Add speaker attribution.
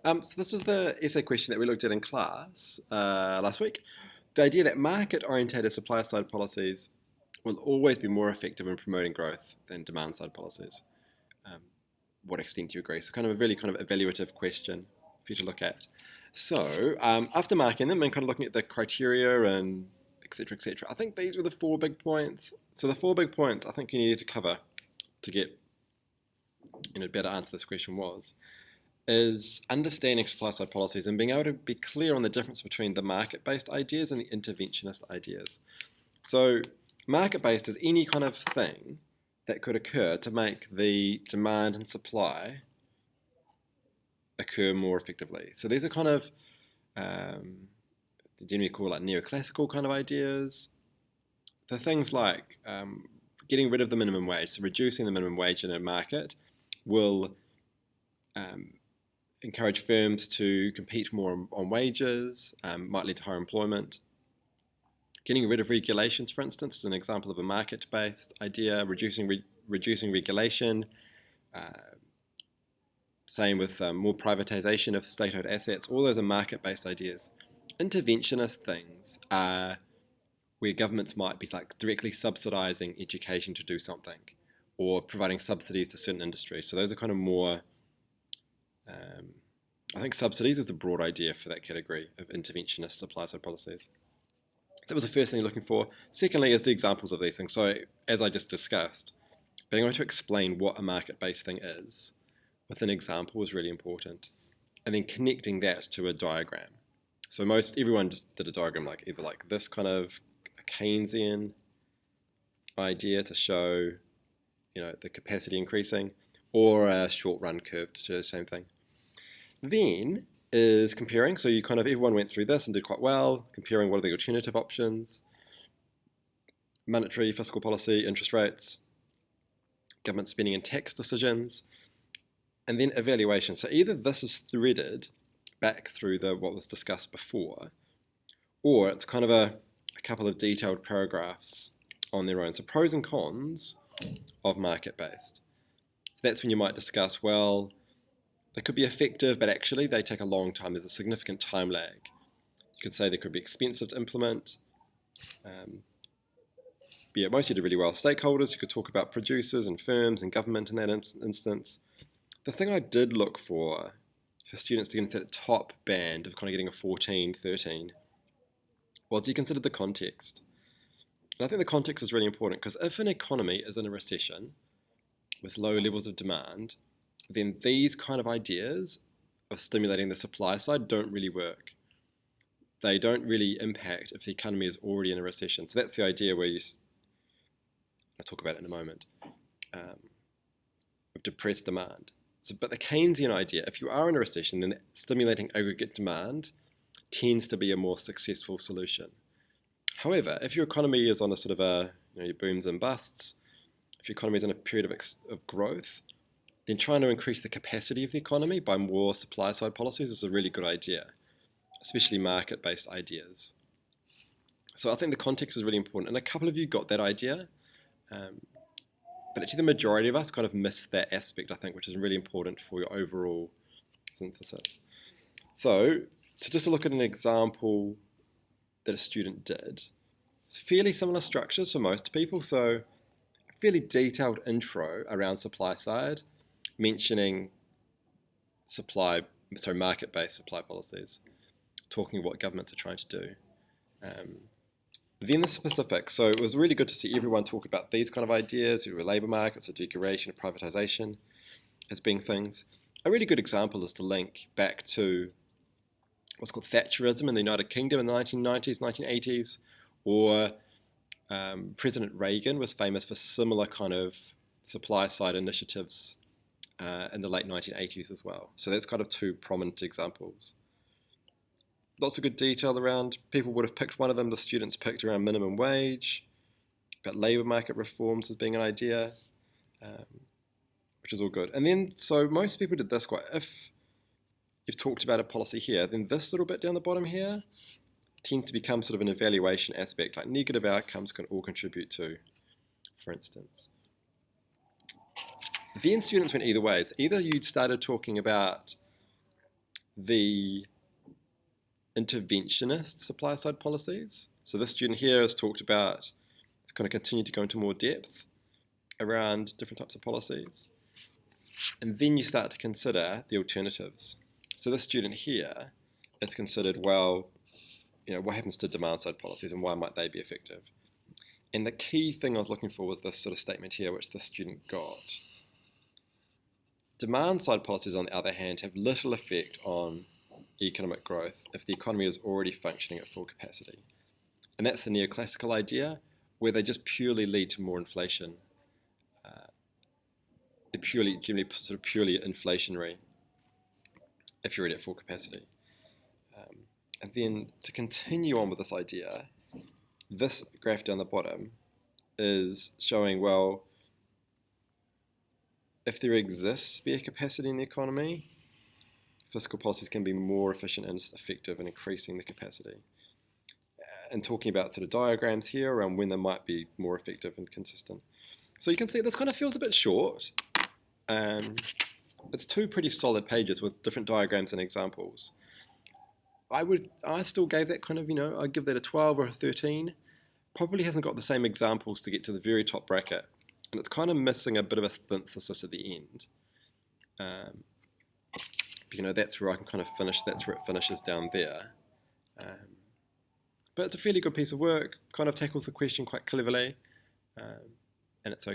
Speaker 1: So this was the essay question that we looked at in class last week. The idea that market-orientated supply-side policies will always be more effective in promoting growth than demand-side policies. Um, what extent do you agree? So kind of a really kind of evaluative question for you to look at. So after marking them and kind of looking at the criteria and etc., I think these were the four big points. So the four big points I think you needed to cover to get better answer this question is understanding supply side policies and being able to be clear on the difference between the market based ideas and the interventionist ideas. So, market based is any kind of thing that could occur to make the demand and supply occur more effectively. So, these are kind of generally called like neoclassical kind of ideas. The things like getting rid of the minimum wage, so reducing the minimum wage in a market will encourage firms to compete more on wages, might lead to higher employment. Getting rid of regulations, for instance, is an example of a market-based idea. Reducing regulation. Same with more privatization of state-owned assets. All those are market-based ideas. Interventionist things are where governments might be like directly subsidizing education to do something, or providing subsidies to certain industries. So those are kind of more I think subsidies is a broad idea for that category of interventionist supply side policies. That was the first thing you're looking for. Secondly, is the examples of these things. So, as I just discussed, being able to explain what a market based thing is with an example is really important. And then connecting that to a diagram. So, everyone just did a diagram like either like this kind of Keynesian idea to show, the capacity increasing, or a short run curve to show the same thing. Then is comparing. So everyone went through this and did quite well, comparing what are the alternative options, monetary, fiscal policy, interest rates, government spending and tax decisions, and then evaluation. So either this is threaded back through what was discussed before, or it's kind of a couple of detailed paragraphs on their own. So pros and cons of market-based. So that's when you might discuss, well, they could be effective, but actually they take a long time. There's a significant time lag. You could say they could be expensive to implement. Mostly did really well. Stakeholders, you could talk about producers and firms and government in that instance. The thing I did look for students to get into that top band of kind of getting a 14, 13, was you considered the context. And I think the context is really important because if an economy is in a recession with low levels of demand, then these kind of ideas of stimulating the supply side don't really work. They don't really impact if the economy is already in a recession. So that's the idea where I'll talk about it in a moment, of depressed demand. But the Keynesian idea, if you are in a recession, then stimulating aggregate demand tends to be a more successful solution. However, if your economy is on a sort of your booms and busts, if your economy is in a period of growth, then trying to increase the capacity of the economy by more supply side policies is a really good idea, especially market based ideas. So I think the context is really important, and a couple of you got that idea, but actually the majority of us kind of missed that aspect, I think, which is really important for your overall synthesis. So to just look at an example that a student did, it's fairly similar structures for most people, so a fairly detailed intro around supply side, mentioning market-based supply policies, talking what governments are trying to do. Then the specifics. So it was really good to see everyone talk about these kind of ideas, labour markets, or deregulation, or privatisation as being things. A really good example is to link back to what's called Thatcherism in the United Kingdom in the 1990s, 1980s, or President Reagan was famous for similar kind of supply-side initiatives in the late 1980s as well. So that's kind of two prominent examples. Lots of good detail around, people would have picked one of them, the students picked around minimum wage, about labour market reforms as being an idea, which is all good. And then, so most people did this if you've talked about a policy here, then this little bit down the bottom here tends to become sort of an evaluation aspect, like negative outcomes can all contribute to, for instance. Then students went either ways. Either you'd started talking about the interventionist supply side policies. So this student here has talked about, it's going to continue to go into more depth around different types of policies. And then you start to consider the alternatives. So this student here has considered, well, what happens to demand side policies and why might they be effective? And the key thing I was looking for was this sort of statement here, which the student got. Demand side policies, on the other hand, have little effect on economic growth if the economy is already functioning at full capacity. And that's the neoclassical idea, where they just purely lead to more inflation. They're generally purely inflationary if you're already at full capacity. And then to continue on with this idea, this graph down the bottom is showing, well, if there exists spare capacity in the economy, fiscal policies can be more efficient and effective in increasing the capacity. And talking about sort of diagrams here around when they might be more effective and consistent. So you can see this kind of feels a bit short. It's 2 pretty solid pages with different diagrams and examples. I still gave that kind of, I'd give that a 12 or a 13. Probably hasn't got the same examples to get to the very top bracket. And it's kind of missing a bit of a synthesis at the end. That's where I can kind of finish, that's where it finishes down there. But it's a fairly good piece of work, kind of tackles the question quite cleverly, and it's okay.